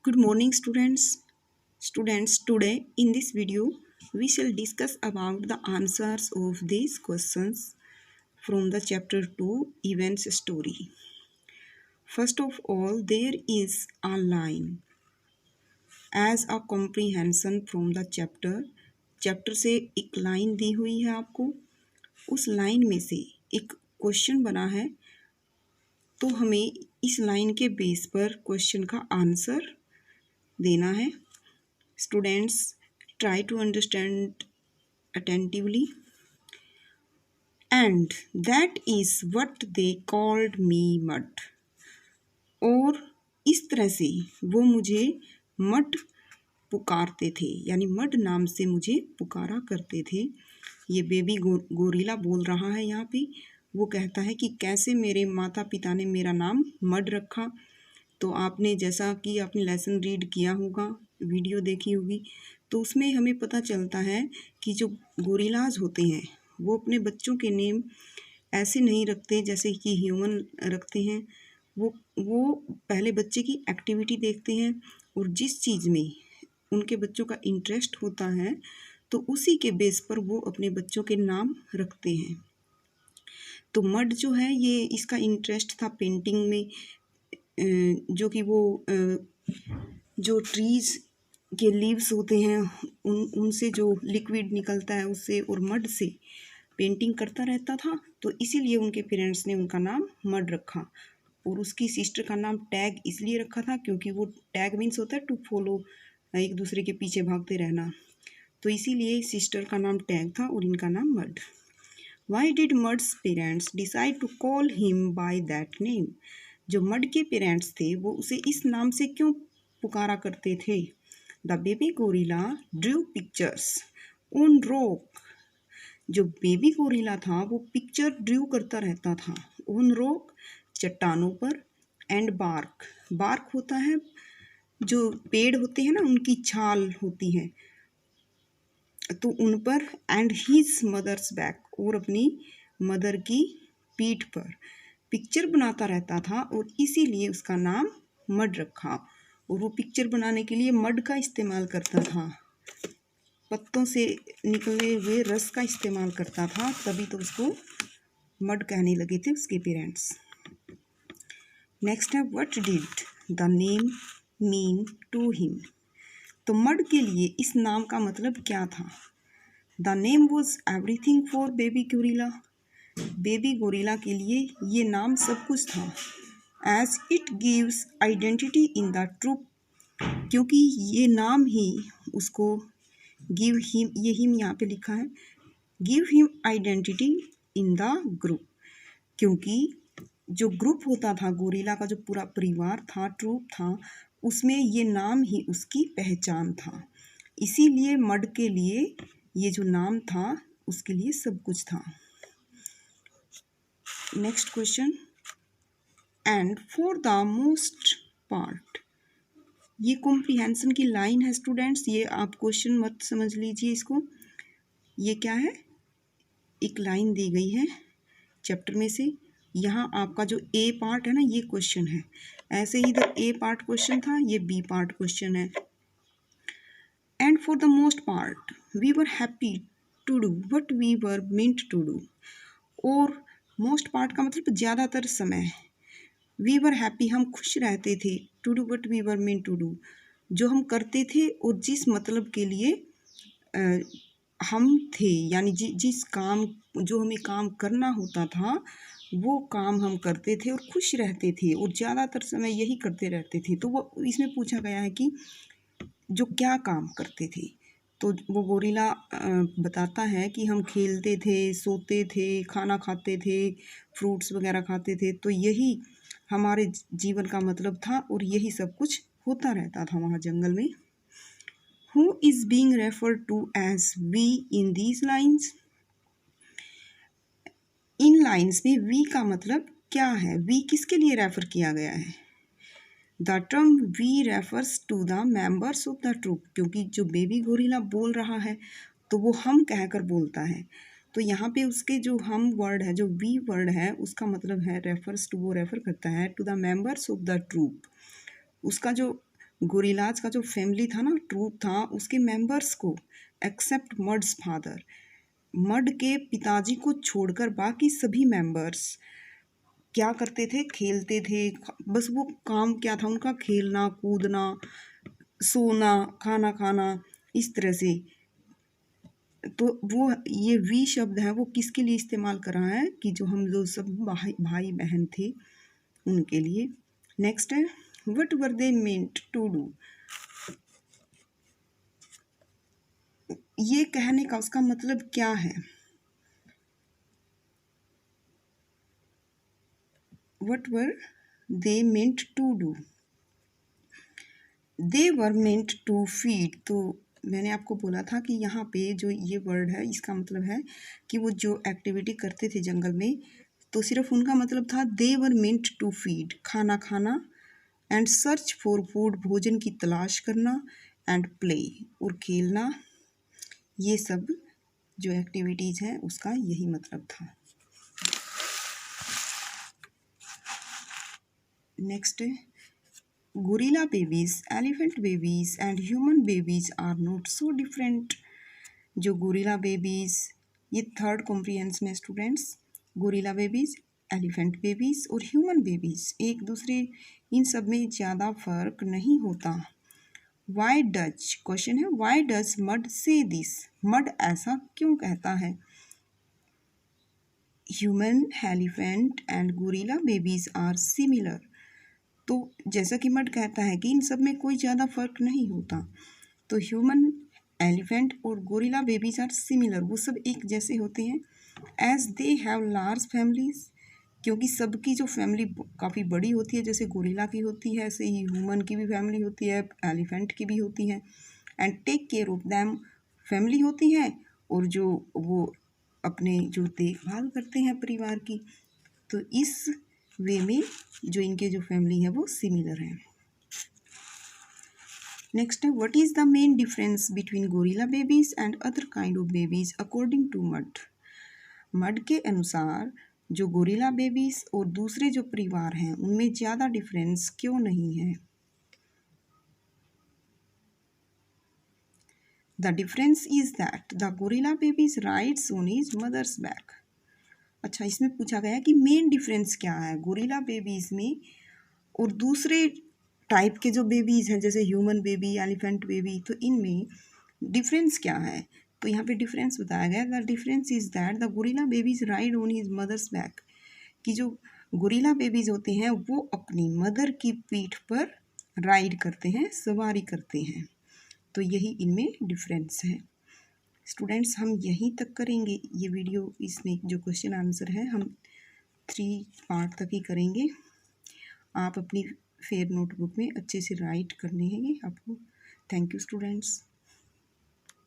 Good morning, students. Today in this video, we shall discuss about the answers of these questions from the chapter 2 events story. First of all, there is a line as a comprehension from the chapter से एक line दी हुई है आपको, उस line में से एक question बना है, तो हमें इस लाइन के बेस पर क्वेश्चन का आंसर देना है. Students, try to understand attentively. And that is what they called me mud. और इस तरह से वो मुझे मड पुकारते थे, यानी मड नाम से मुझे पुकारा करते थे. ये बेबी गोरिल्ला बोल रहा है यहाँ पे. वो कहता है कि कैसे मेरे माता पिता ने मेरा नाम मड रखा. तो आपने जैसा कि आपने लेसन रीड किया होगा, वीडियो देखी होगी, तो उसमें हमें पता चलता है कि जो गोरिल्लाज होते हैं वो अपने बच्चों के नेम ऐसे नहीं रखते जैसे कि ह्यूमन रखते हैं. वो पहले बच्चे की एक्टिविटी देखते हैं और जिस चीज़ में उनके बच्चों का इंटरेस्ट होता है तो उसी के बेस पर वो अपने बच्चों के नाम रखते हैं. तो मड जो है ये इसका इंटरेस्ट था पेंटिंग में, जो कि वो जो ट्रीज़ के लीव्स होते हैं उनसे जो लिक्विड निकलता है उससे और मड से पेंटिंग करता रहता था. तो इसीलिए उनके पेरेंट्स ने उनका नाम मड रखा. और उसकी सिस्टर का नाम टैग इसलिए रखा था क्योंकि वो टैग मीन्स होता है टू फॉलो, एक दूसरे के पीछे भागते रहना. तो इसीलिए सिस्टर का नाम टैग था और इनका नाम Mud. Why did Mud's parents decide to call him by that name. जो मड के पेरेंट्स थे वो उसे इस नाम से क्यों पुकारा करते थे. The baby gorilla Drew pictures on rock. जो बेबी गोरिल्ला था वो पिक्चर ड्रू करता रहता था ऑन रॉक, चट्टानों पर, एंड बार्क होता है जो पेड़ होते हैं ना, उनकी छाल होती है तो उन पर, एंड हिज मदर्स बैक, और अपनी मदर की पीठ पर पिक्चर बनाता रहता था और इसीलिए उसका नाम मड रखा. और वो पिक्चर बनाने के लिए मड का इस्तेमाल करता था, पत्तों से निकले हुए रस का इस्तेमाल करता था, तभी तो उसको मड कहने लगे थे उसके पेरेंट्स. नेक्स्ट है what did the name mean to him. तो मड के लिए इस नाम का मतलब क्या था. The name was everything for baby gorilla. Baby gorilla के लिए ये नाम सब कुछ था. As it gives identity in the troop. क्योंकि ये नाम ही उसको गिव हिम, ये हिम यहाँ पे लिखा है, give him identity in the group. क्योंकि जो ग्रुप होता था गोरिल्ला का, जो पूरा परिवार था, ट्रूप था, उसमें ये नाम ही उसकी पहचान था. इसीलिए मड के लिए ये जो नाम था उसके लिए सब कुछ था. Next question. And for the most part. ये कॉम्प्रिहेंशन की लाइन है स्टूडेंट्स, ये आप क्वेश्चन मत समझ लीजिए इसको. ये क्या है, एक लाइन दी गई है चैप्टर में से. यहाँ आपका जो ए पार्ट है ना, ये क्वेश्चन है. ऐसे ही इधर ए पार्ट क्वेश्चन था, ये बी पार्ट क्वेश्चन है. And for the most part we were happy to do what we were meant to do. और मोस्ट पार्ट का मतलब ज़्यादातर समय. वी वर हैप्पी, हम खुश रहते थे. To do what we were meant to do, जो हम करते थे और जिस मतलब के लिए हम थे, यानी जिस काम, जो हमें काम करना होता था वो काम हम करते थे और खुश रहते थे और ज़्यादातर समय यही करते रहते थे. तो वो इसमें पूछा गया है कि जो क्या काम करते थे. तो वो गोरिल्ला बताता है कि हम खेलते थे, सोते थे, खाना खाते थे, फ्रूट्स वगैरह खाते थे. तो यही हमारे जीवन का मतलब था और यही सब कुछ होता रहता था वहाँ जंगल में. Who is being referred to as we in these lines? In lines में we का मतलब क्या है, we किसके लिए रेफर किया गया है. The term we refers to the members of the troop. क्योंकि जो बेबी गोरिल्ला बोल रहा है तो वो हम कहकर बोलता है. तो यहाँ पे उसके जो हम वर्ड है, जो we वर्ड है, उसका मतलब है रेफर्स टू, वो रेफर करता है to the members of the troop. उसका जो गोरिल्लाज का जो फैमिली था ना, ट्रूप था, उसके मेंबर्स को एक्सेप्ट मड्स फादर, मड के पिताजी को छोड़कर बाकी सभी मेंबर्स क्या करते थे, खेलते थे। बस वो काम क्या था उनका, खेलना कूदना, सोना, खाना खाना, इस तरह से। तो वो ये वी शब्द है वो किसके लिए इस्तेमाल कर रहा है कि जो हम जो सब भाई बहन थे उनके लिए। नेक्स्ट है what were they meant to do. ये कहने का उसका मतलब क्या है? What were they meant to do, they were meant to feed. तो मैंने आपको बोला था कि यहाँ पे जो ये वर्ड है इसका मतलब है कि वो जो एक्टिविटी करते थे जंगल में, तो सिर्फ उनका मतलब था दे वर मेंट टू फीड, खाना खाना, एंड सर्च फॉर फूड, भोजन की तलाश करना, एंड प्ले, और खेलना। ये सब जो एक्टिविटीज़ हैं उसका यही मतलब था। Next, gorilla babies, elephant babies and human babies are not so different. जो गोरिल्ला बेबीज, ये थर्ड कॉम्प्रिहेंशन है students. Gorilla babies, elephant babies और ह्यूमन बेबीज एक दूसरे, इन सब में ज़्यादा फर्क नहीं होता। वाई डज, क्वेश्चन है why does Mud say this, Mud ऐसा क्यों कहता है? Human, elephant and gorilla babies are similar. तो जैसा कि मड कहता है कि इन सब में कोई ज़्यादा फर्क नहीं होता, तो ह्यूमन, एलिफेंट और गोरिल्ला बेबीज आर सिमिलर, वो सब एक जैसे होते हैं। As they have large families, क्योंकि सबकी जो फैमिली काफ़ी बड़ी होती है, जैसे गोरिल्ला की होती है ऐसे ही ह्यूमन की भी फैमिली होती है, एलिफेंट की भी होती है। And take care of them, family होती है और जो वो अपने जो देखभाल करते हैं परिवार की। तो इस वे में जो इनके जो फैमिली है वो सिमिलर है। नेक्स्ट है what is the main difference between gorilla babies and other kind of babies according to Mud. Mud के अनुसार जो गोरिल्ला बेबीज और दूसरे जो परिवार हैं उनमें ज़्यादा डिफरेंस क्यों नहीं है? The difference is that the gorilla babies rides on his mother's back. अच्छा, इसमें पूछा गया कि मेन डिफरेंस क्या है गोरिल्ला बेबीज में और दूसरे टाइप के जो बेबीज हैं जैसे ह्यूमन बेबी, एलिफेंट बेबी, तो इनमें डिफरेंस क्या है? तो यहाँ पे डिफरेंस बताया गया, the difference is that the gorilla babies ride on his mother's back, कि जो गोरिल्ला बेबीज होते हैं वो अपनी मदर की पीठ पर राइड करते हैं, सवारी करते हैं। तो यही इनमें डिफरेंस है। स्टूडेंट्स, हम यहीं तक करेंगे ये वीडियो, इसमें जो क्वेश्चन आंसर है हम 3 पार्ट तक ही करेंगे। आप अपनी फेयर नोटबुक में अच्छे से राइट करने हैं ये आपको। Thank you students.